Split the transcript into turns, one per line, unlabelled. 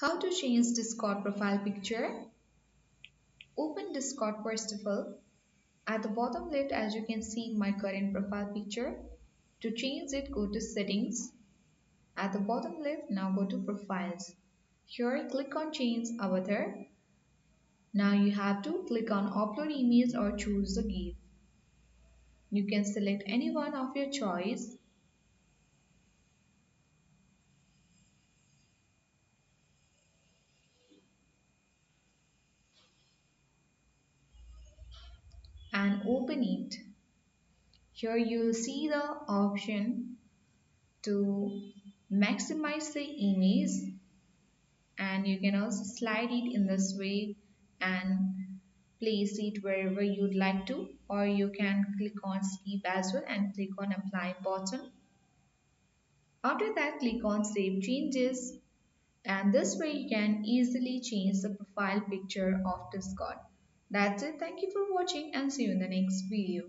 How to change Discord profile picture? Open Discord first of all. At the bottom left, as you can see my current profile picture. To change it, go to settings. At the bottom left, now go to profiles. Here, click on change avatar. Now you have to click on upload image or choose the GIF. You can select any one of your choice and open it. Here you will see the option to maximize the image, and you can also slide it in this way and place it wherever you'd like to, or you can click on skip as well and click on apply button. After that, click on save changes, and this way you can easily change the profile picture of Discord. That's it. Thank you for watching and see you in the next video.